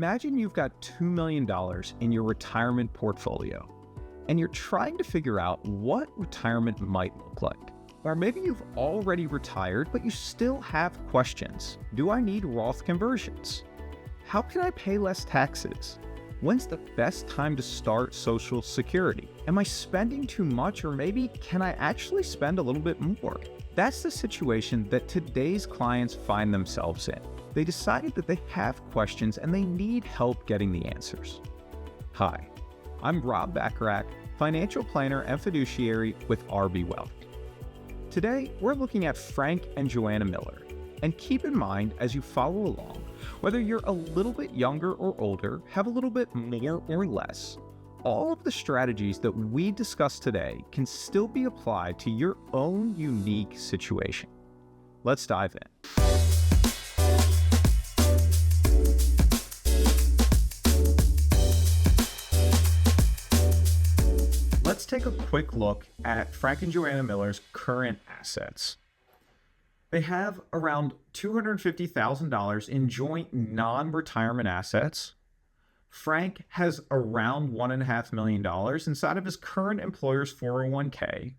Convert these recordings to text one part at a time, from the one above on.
Imagine you've got $2 million in your retirement portfolio, and you're trying to figure out what retirement might look like. Or maybe you've already retired, but you still have questions. Do I need Roth conversions? How can I pay less taxes? When's the best time to start Social Security? Am I spending too much, or maybe can I actually spend a little bit more? That's the situation that today's clients find themselves in. They decided that they have questions and they need help getting the answers. Hi, I'm Rob Bacharach, financial planner and fiduciary with RB Wealth. Today, we're looking at Frank and Joanna Miller. And keep in mind as you follow along, whether you're a little bit younger or older, have a little bit more or less, all of the strategies that we discuss today can still be applied to your own unique situation. Let's dive in. Let's take a quick look at Frank and Joanna Miller's current assets. They have around $250,000 in joint non-retirement assets. Frank has around $1.5 million inside of his current employer's 401k.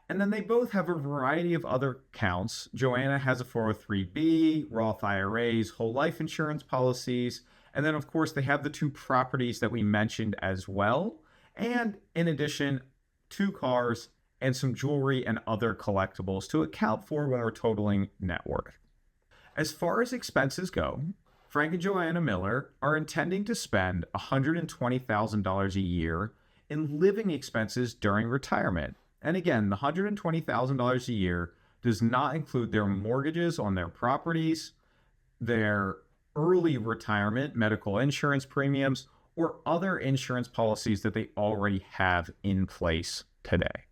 And then they both have a variety of other accounts. Joanna has a 403b, Roth IRAs, whole life insurance policies. And then, of course, they have the two properties that we mentioned as well. And in addition, 2 cars and some jewelry and other collectibles to account for when we're totaling net worth. As far as expenses go, Frank and Joanna Miller are intending to spend $120,000 a year in living expenses during retirement. And again, the $120,000 a year does not include their mortgages on their properties, their early retirement medical insurance premiums, or other insurance policies that they already have in place today.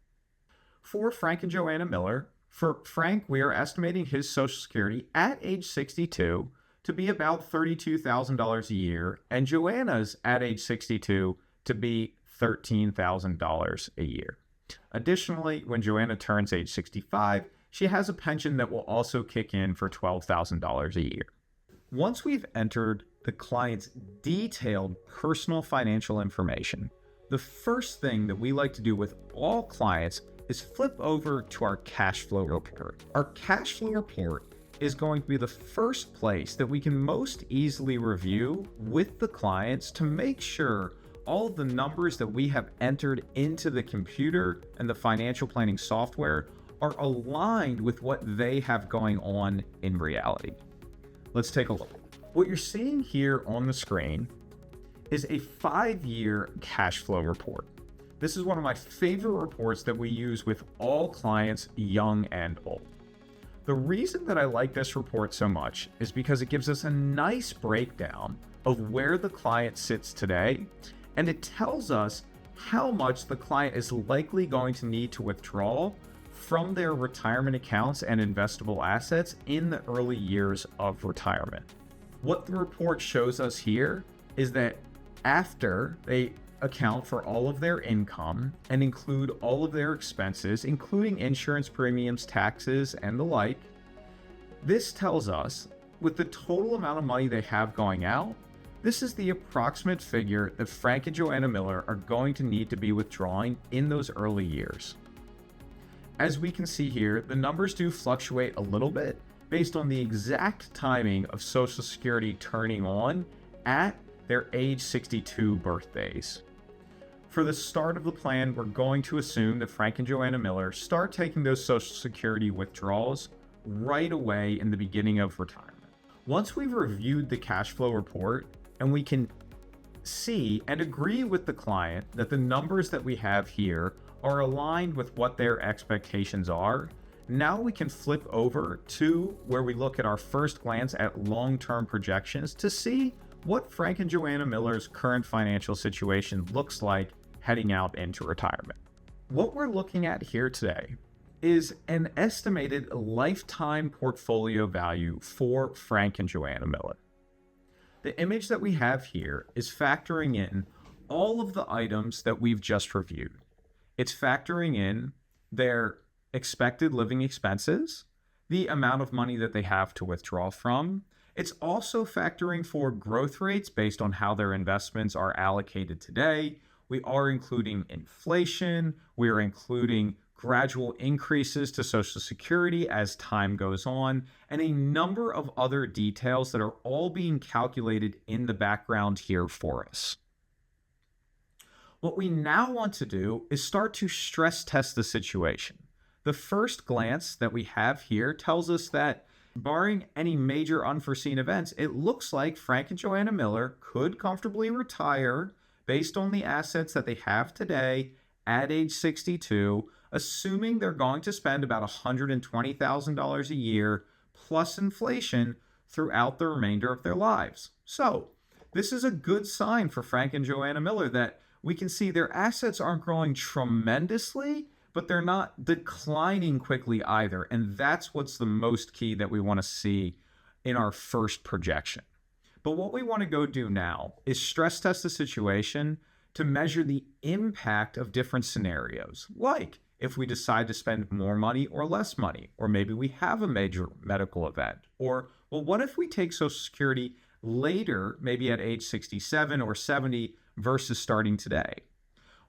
For Frank and Joanna Miller, for Frank, we are estimating his Social Security at age 62 to be about $32,000 a year, and Joanna's at age 62 to be $13,000 a year. Additionally, when Joanna turns age 65, she has a pension that will also kick in for $12,000 a year. Once we've entered the client's detailed personal financial information, the first thing that we like to do with all clients is flip over to our cash flow report. Our cash flow report is going to be the first place that we can most easily review with the clients to make sure all the numbers that we have entered into the computer and the financial planning software are aligned with what they have going on in reality. Let's take a look. What you're seeing here on the screen is a 5-year cash flow report. This is one of my favorite reports that we use with all clients, young and old. The reason that I like this report so much is because it gives us a nice breakdown of where the client sits today, and it tells us how much the client is likely going to need to withdraw from their retirement accounts and investable assets in the early years of retirement. What the report shows us here is that after they account for all of their income and include all of their expenses, including insurance premiums, taxes, and the like, this tells us with the total amount of money they have going out, this is the approximate figure that Frank and Joanna Miller are going to need to be withdrawing in those early years. As we can see here, the numbers do fluctuate a little bit based on the exact timing of Social Security turning on at their age 62 birthdays. For the start of the plan, we're going to assume that Frank and Joanna Miller start taking those Social Security withdrawals right away in the beginning of retirement. Once we've reviewed the cash flow report and we can see and agree with the client that the numbers that we have here are aligned with what their expectations are, now we can flip over to where we look at our first glance at long-term projections to see what Frank and Joanna Miller's current financial situation looks like heading out into retirement. What we're looking at here today is an estimated lifetime portfolio value for Frank and Joanna Miller. The image that we have here is factoring in all of the items that we've just reviewed. It's factoring in their expected living expenses, the amount of money that they have to withdraw from. It's also factoring for growth rates based on how their investments are allocated today. We are including inflation. We are including gradual increases to Social Security as time goes on, and a number of other details that are all being calculated in the background here for us. What we now want to do is start to stress test the situation. The first glance that we have here tells us that, barring any major unforeseen events, it looks like Frank and Joanna Miller could comfortably retire based on the assets that they have today at age 62, assuming they're going to spend about $120,000 a year plus inflation throughout the remainder of their lives. So, this is a good sign for Frank and Joanna Miller that we can see their assets aren't growing tremendously, but they're not declining quickly either. And that's what's the most key that we want to see in our first projection. But what we want to go do now is stress test the situation to measure the impact of different scenarios, like if we decide to spend more money or less money, or maybe we have a major medical event, or, well, what if we take Social Security later, maybe at age 67 or 70 versus starting today?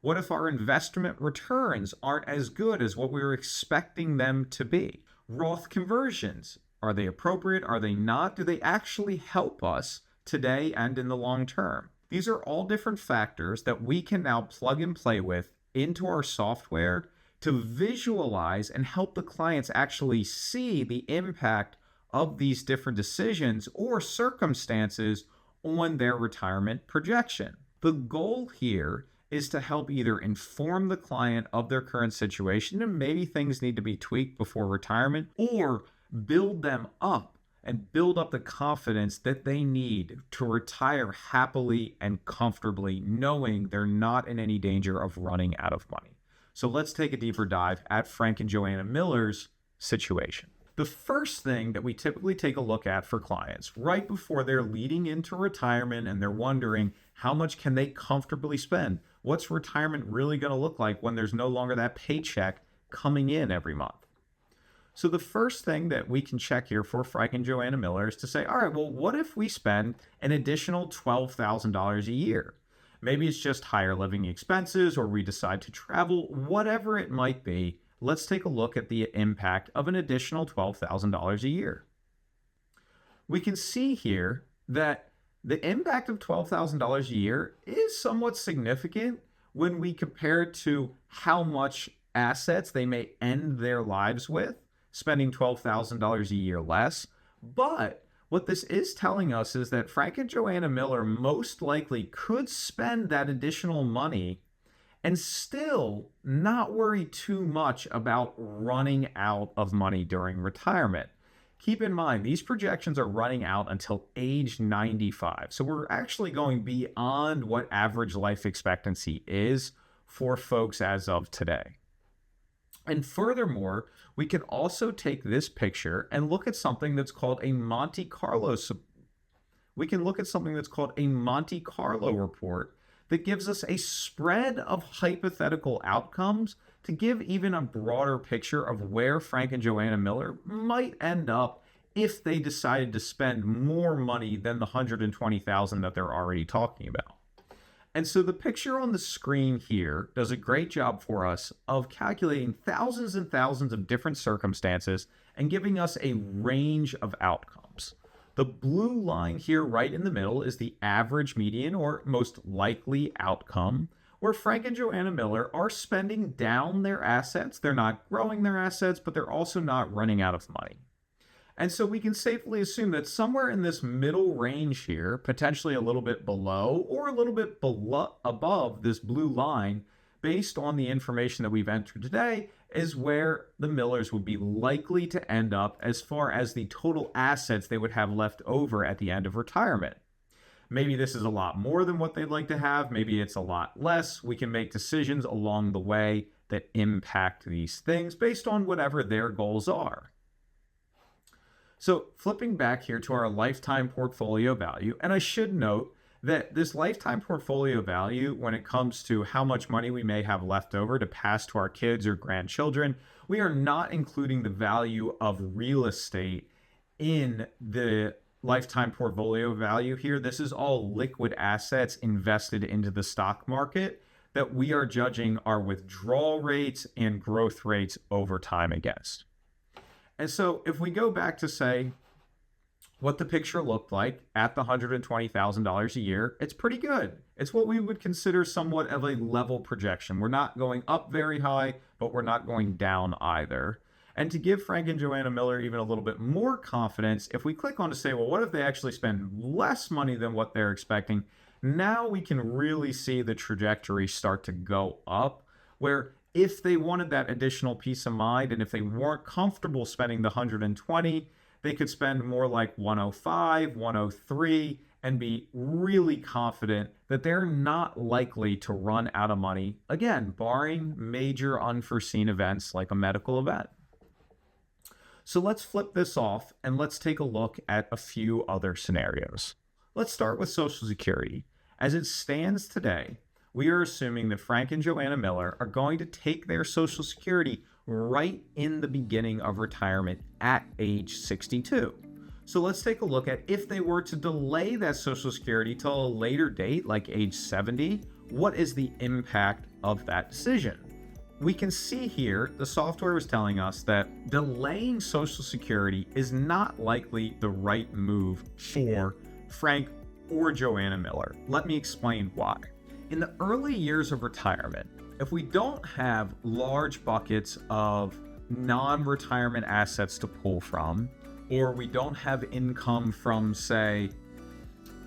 What if our investment returns aren't as good as what we were expecting them to be? Roth conversions, are they appropriate? Are they not? Do they actually help us today and in the long term? These are all different factors that we can now plug and play with into our software to visualize and help the clients actually see the impact of these different decisions or circumstances on their retirement projection. The goal here is to help either inform the client of their current situation and maybe things need to be tweaked before retirement, or build them up and build up the confidence that they need to retire happily and comfortably, knowing they're not in any danger of running out of money. So let's take a deeper dive at Frank and Joanna Miller's situation. The first thing that we typically take a look at for clients right before they're leading into retirement and they're wondering how much can they comfortably spend? What's retirement really going to look like when there's no longer that paycheck coming in every month? So the first thing that we can check here for Frank and Joanna Miller is to say, all right, well, what if we spend an additional $12,000 a year? Maybe it's just higher living expenses, or we decide to travel, whatever it might be. Let's take a look at the impact of an additional $12,000 a year. We can see here that the impact of $12,000 a year is somewhat significant when we compare it to how much assets they may end their lives with, spending $12,000 a year less. But what this is telling us is that Frank and Joanna Miller most likely could spend that additional money and still not worry too much about running out of money during retirement. Keep in mind, these projections are running out until age 95. So we're actually going beyond what average life expectancy is for folks as of today. And furthermore, we can also take this picture and look at something that's called a Monte Carlo. We can look at something that's called a Monte Carlo report that gives us a spread of hypothetical outcomes to give even a broader picture of where Frank and Joanna Miller might end up if they decided to spend more money than the $120,000 that they're already talking about. And so the picture on the screen here does a great job for us of calculating thousands and thousands of different circumstances and giving us a range of outcomes. The blue line here right in the middle is the average median or most likely outcome, where Frank and Joanna Miller are spending down their assets. They're not growing their assets, but they're also not running out of money. And so we can safely assume that somewhere in this middle range here, potentially a little bit below or a little bit above this blue line, based on the information that we've entered today, is where the Millers would be likely to end up as far as the total assets they would have left over at the end of retirement. Maybe this is a lot more than what they'd like to have. Maybe it's a lot less. We can make decisions along the way that impact these things based on whatever their goals are. So flipping back here to our lifetime portfolio value, and I should note that this lifetime portfolio value, when it comes to how much money we may have left over to pass to our kids or grandchildren, we are not including the value of real estate in the lifetime portfolio value here. This is all liquid assets invested into the stock market that we are judging our withdrawal rates and growth rates over time against. And so if we go back to say what the picture looked like at the $120,000 a year, it's pretty good. It's what we would consider somewhat of a level projection. We're not going up very high, but we're not going down either. And to give Frank and Joanna Miller even a little bit more confidence, if we click on to say, well, what if they actually spend less money than what they're expecting? Now we can really see the trajectory start to go up, where if they wanted that additional peace of mind and if they weren't comfortable spending the 120, they could spend more like 105, 103, and be really confident that they're not likely to run out of money, again, barring major unforeseen events like a medical event. So let's flip this off and let's take a look at a few other scenarios. Let's start with Social Security. As it stands today, we are assuming that Frank and Joanna Miller are going to take their Social Security right in the beginning of retirement at age 62. So let's take a look at if they were to delay that Social Security till a later date, like age 70, what is the impact of that decision? We can see here, the software is telling us that delaying Social Security is not likely the right move for Frank or Joanna Miller. Let me explain why. In the early years of retirement, if we don't have large buckets of non-retirement assets to pull from, or we don't have income from, say,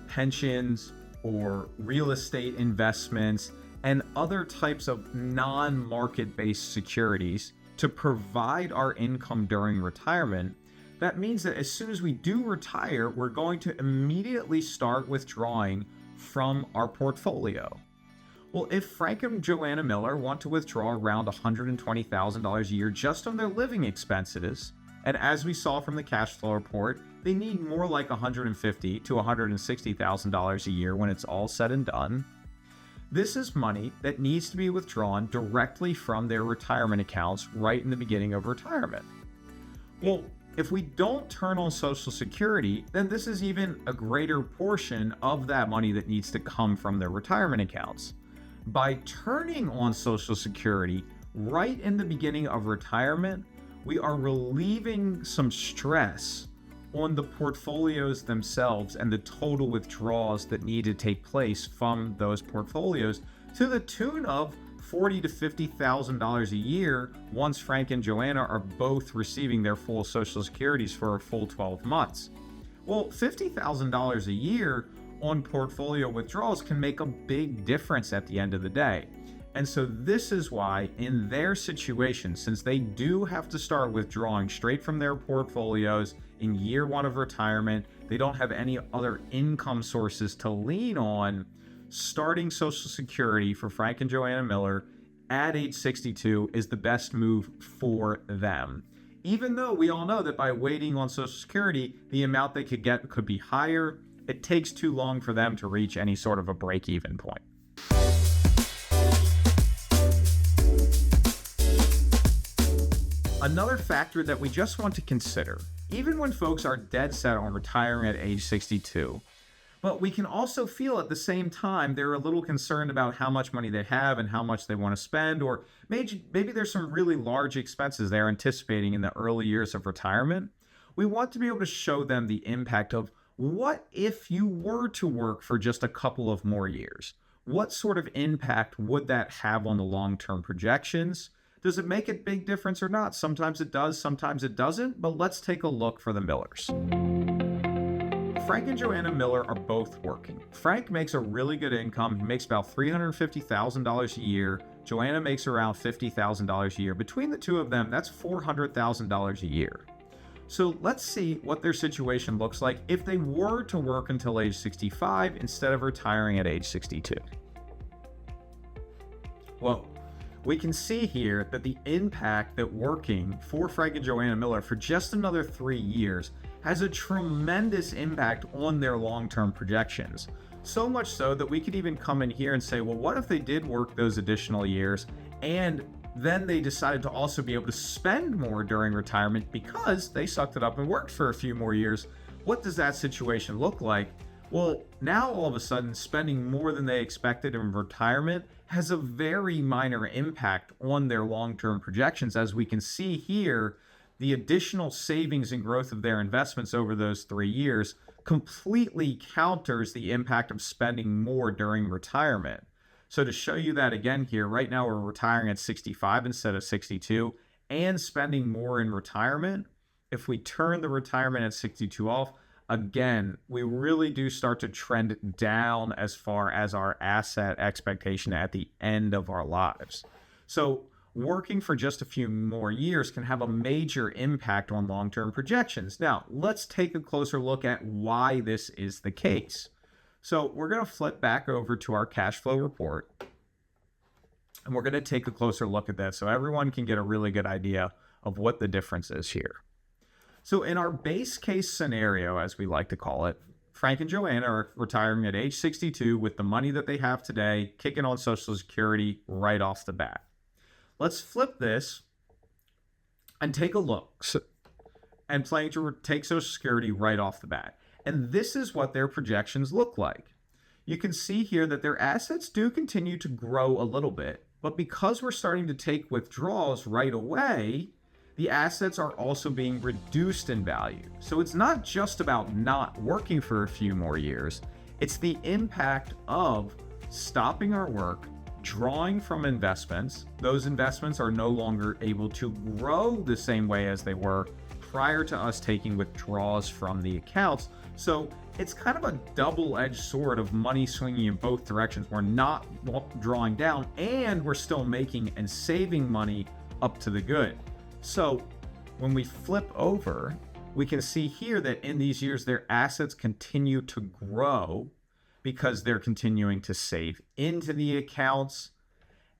pensions or real estate investments and other types of non-market-based securities to provide our income during retirement, that means that as soon as we do retire, we're going to immediately start withdrawing from our portfolio. Well, if Frank and Joanna Miller want to withdraw around $120,000 a year just on their living expenses, and as we saw from the cash flow report, they need more like $150,000 to $160,000 a year when it's all said and done, this is money that needs to be withdrawn directly from their retirement accounts right in the beginning of retirement. Well, if we don't turn on Social Security, then this is even a greater portion of that money that needs to come from their retirement accounts. By turning on Social Security right in the beginning of retirement, we are relieving some stress on the portfolios themselves and the total withdrawals that need to take place from those portfolios to the tune of $40,000 to $50,000 a year once Frank and Joanna are both receiving their full Social Securities for a full 12 months. Well, $50,000 a year on portfolio withdrawals can make a big difference at the end of the day. And so this is why in their situation, since they do have to start withdrawing straight from their portfolios in year one of retirement, they don't have any other income sources to lean on, starting Social Security for Frank and Joanna Miller at age 62 is the best move for them. Even though we all know that by waiting on Social Security, the amount they could get could be higher, it takes too long for them to reach any sort of a break-even point. Another factor that we just want to consider, even when folks are dead set on retiring at age 62, but we can also feel at the same time they're a little concerned about how much money they have and how much they want to spend, or maybe there's some really large expenses they're anticipating in the early years of retirement. We want to be able to show them the impact of what if you were to work for just a couple of more years? What sort of impact would that have on the long-term projections? Does it make a big difference or not? Sometimes it does, sometimes it doesn't, but let's take a look for the Millers. Frank and Joanna Miller are both working. Frank makes a really good income. He makes about $350,000 a year. Joanna makes around $50,000 a year. Between the two of them, that's $400,000 a year. So let's see what their situation looks like if they were to work until age 65 instead of retiring at age 62. Well, we can see here that the impact that working for Frank and Joanna Miller for just another 3 years has a tremendous impact on their long-term projections. So much so that we could even come in here and say, well, what if they did work those additional years and then they decided to also be able to spend more during retirement because they sucked it up and worked for a few more years? what does that situation look like? Well, now all of a sudden, spending more than they expected in retirement has a very minor impact on their long-term projections. As we can see here, the additional savings and growth of their investments over those 3 years completely counters the impact of spending more during retirement. So to show you that again here, right now we're retiring at 65 instead of 62 and spending more in retirement. If we turn the retirement at 62 off, again, we really do start to trend down as far as our asset expectation at the end of our lives. So working for just a few more years can have a major impact on long-term projections. Now, let's take a closer look at why this is the case. So we're going to flip back over to our cash flow report, and we're going to take a closer look at that so everyone can get a really good idea of what the difference is here. So in our base case scenario, as we like to call it, Frank and Joanna are retiring at age 62 with the money that they have today, kicking on Social Security right off the bat. Let's flip this and take a look and planning to take Social Security right off the bat. And this is what their projections look like. You can see here that their assets do continue to grow a little bit, but because we're starting to take withdrawals right away, the assets are also being reduced in value. So it's not just about not working for a few more years, it's the impact of stopping our work, drawing from investments. Those investments are no longer able to grow the same way as they were prior to us taking withdrawals from the accounts. So it's kind of a double-edged sword of money swinging in both directions. We're not drawing down and we're still making and saving money up to the good. So when we flip over, we can see here that in these years, their assets continue to grow because they're continuing to save into the accounts,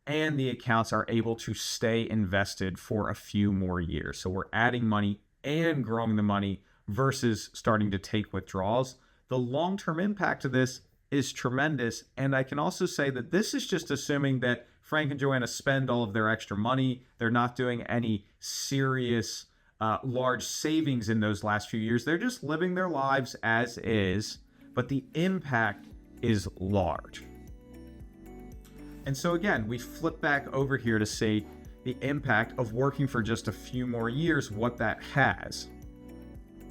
and the accounts are able to stay invested for a few more years. So we're adding money and growing the money versus starting to take withdrawals. The long-term impact of this is tremendous. And I can also say that this is just assuming that Frank and Joanna spend all of their extra money. They're not doing any serious large savings in those last few years. They're just living their lives as is, but the impact is large. And so again, we flip back over here to see the impact of working for just a few more years, what that has.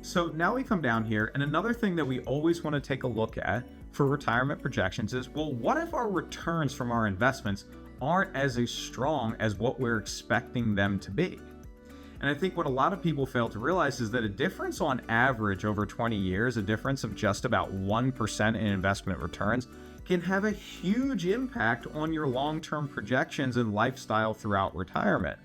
So now we come down here, and another thing that we always want to take a look at for retirement projections is, well, what if our returns from our investments aren't as strong as what we're expecting them to be? And I think what a lot of people fail to realize is that a difference on average over 20 years, a difference of just about 1% in investment returns, can have a huge impact on your long-term projections and lifestyle throughout retirement.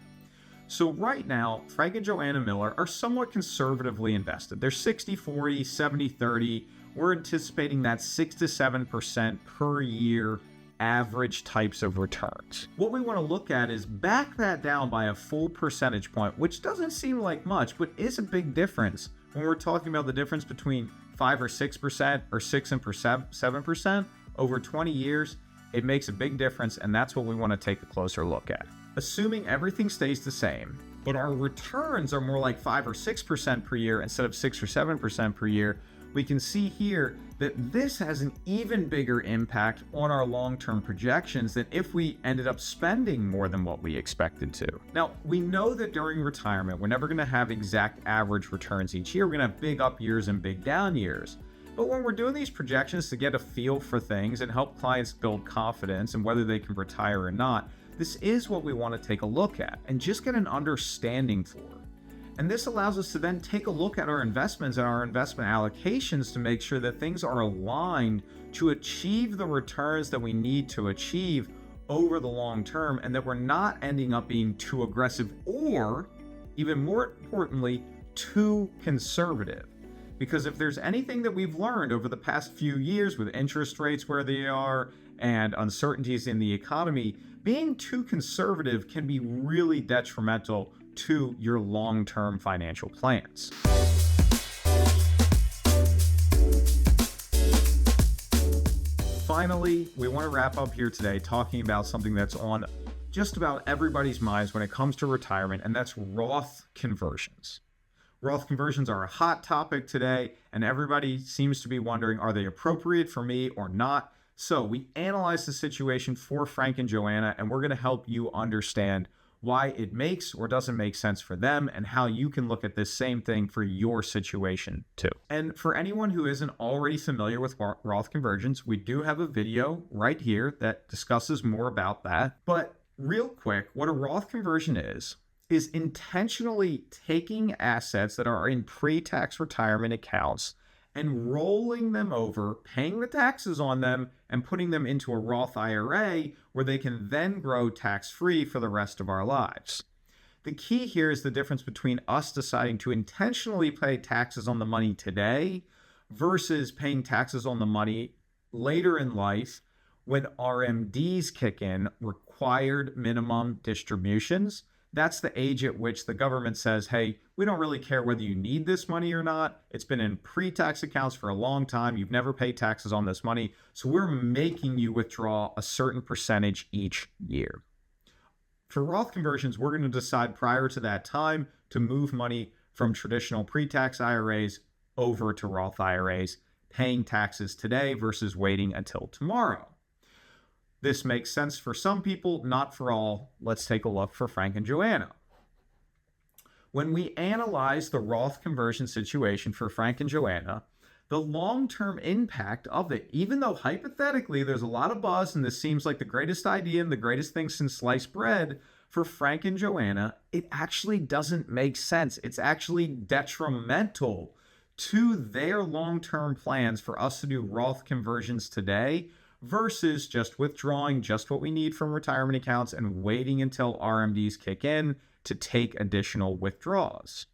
So right now, Frank and Joanna Miller are somewhat conservatively invested. They're 60-40, 70-30. We're anticipating that 6 to 7% per year average types of returns. What we want to look at is back that down by a full percentage point, which doesn't seem like much, but is a big difference when we're talking about the difference between 5 or 6% or 6 and 7% over 20 years. It makes a big difference, and that's what we want to take a closer look at. Assuming everything stays the same, but our returns are more like 5 or 6% per year instead of 6 or 7% per year, we can see here that this has an even bigger impact on our long-term projections than if we ended up spending more than what we expected to. Now, we know that during retirement, we're never going to have exact average returns each year. We're going to have big up years and big down years. But when we're doing these projections to get a feel for things and help clients build confidence in whether they can retire or not, this is what we want to take a look at and just get an understanding for. And this allows us to then take a look at our investments and our investment allocations to make sure that things are aligned to achieve the returns that we need to achieve over the long term, and that we're not ending up being too aggressive or, even more importantly, too conservative. Because if there's anything that we've learned over the past few years with interest rates where they are and uncertainties in the economy, being too conservative can be really detrimental to your long-term financial plans. Finally, we want to wrap up here today talking about something that's on just about everybody's minds when it comes to retirement, and that's Roth conversions. Roth conversions are a hot topic today, and everybody seems to be wondering, are they appropriate for me or not? So we analyzed the situation for Frank and Joanna, and we're going to help you understand why it makes or doesn't make sense for them and how you can look at this same thing for your situation too. And for anyone who isn't already familiar with Roth conversions, we do have a video right here that discusses more about that. But real quick, what a Roth conversion is intentionally taking assets that are in pre-tax retirement accounts and rolling them over, paying the taxes on them, and putting them into a Roth IRA where they can then grow tax-free for the rest of our lives. The key here is the difference between us deciding to intentionally pay taxes on the money today versus paying taxes on the money later in life when RMDs kick in, required minimum distributions. That's the age at which the government says, hey, we don't really care whether you need this money or not. It's been in pre-tax accounts for a long time. You've never paid taxes on this money. So we're making you withdraw a certain percentage each year. For Roth conversions, we're going to decide prior to that time to move money from traditional pre-tax IRAs over to Roth IRAs, paying taxes today versus waiting until tomorrow. This makes sense for some people, not for all. Let's take a look for Frank and Joanna. When we analyze the Roth conversion situation for Frank and Joanna, the long-term impact of it, even though hypothetically there's a lot of buzz and this seems like the greatest idea and the greatest thing since sliced bread, for Frank and Joanna, it actually doesn't make sense. It's actually detrimental to their long-term plans for us to do Roth conversions today versus just withdrawing just what we need from retirement accounts and waiting until RMDs kick in to take additional withdrawals.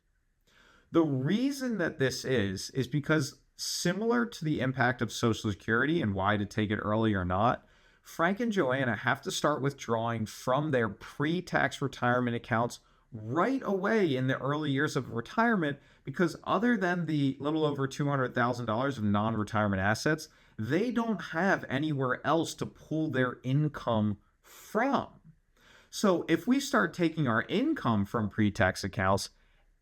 The reason that this is because similar to the impact of Social Security and why to take it early or not, Frank and Joanna have to start withdrawing from their pre-tax retirement accounts right away in the early years of retirement because other than the little over $200,000 of non-retirement assets, they don't have anywhere else to pull their income from. So if we start taking our income from pre-tax accounts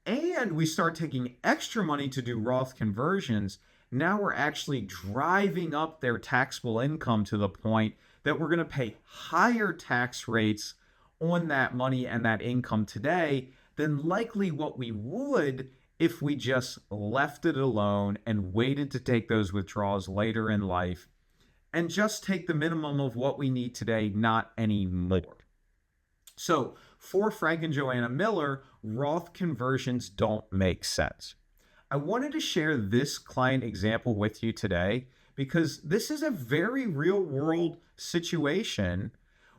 and we start taking extra money to do Roth conversions, now we're actually driving up their taxable income to the point that we're going to pay higher tax rates on that money and that income today than likely what we would if we just left it alone and waited to take those withdrawals later in life and just take the minimum of what we need today, not any more. So for Frank and Joanna Miller, Roth conversions don't make sense. I wanted to share this client example with you today because this is a very real world situation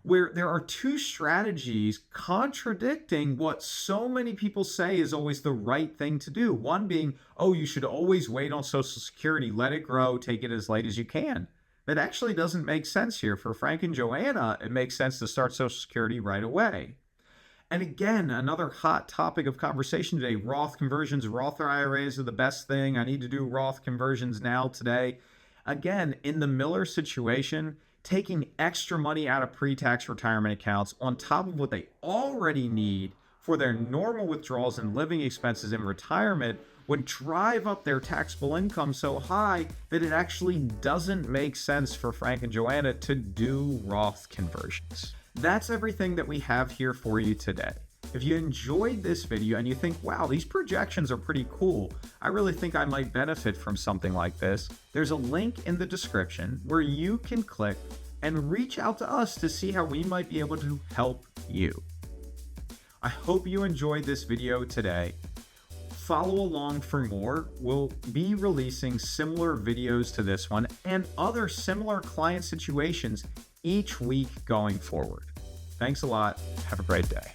where there are two strategies contradicting what so many people say is always the right thing to do. One being, oh, you should always wait on Social Security, let it grow, take it as late as you can. That actually doesn't make sense here. For Frank and Joanna, it makes sense to start Social Security right away. And again, another hot topic of conversation today, Roth conversions, Roth IRAs are the best thing. I need to do Roth conversions now today. Again, in the Miller situation, taking extra money out of pre-tax retirement accounts on top of what they already need for their normal withdrawals and living expenses in retirement would drive up their taxable income so high that it actually doesn't make sense for Frank and Joanna to do Roth conversions. That's everything that we have here for you today. If you enjoyed this video and you think, wow, these projections are pretty cool, I really think I might benefit from something like this, there's a link in the description where you can click and reach out to us to see how we might be able to help you. I hope you enjoyed this video today. Follow along for more. We'll be releasing similar videos to this one and other similar client situations each week going forward. Thanks a lot. Have a great day.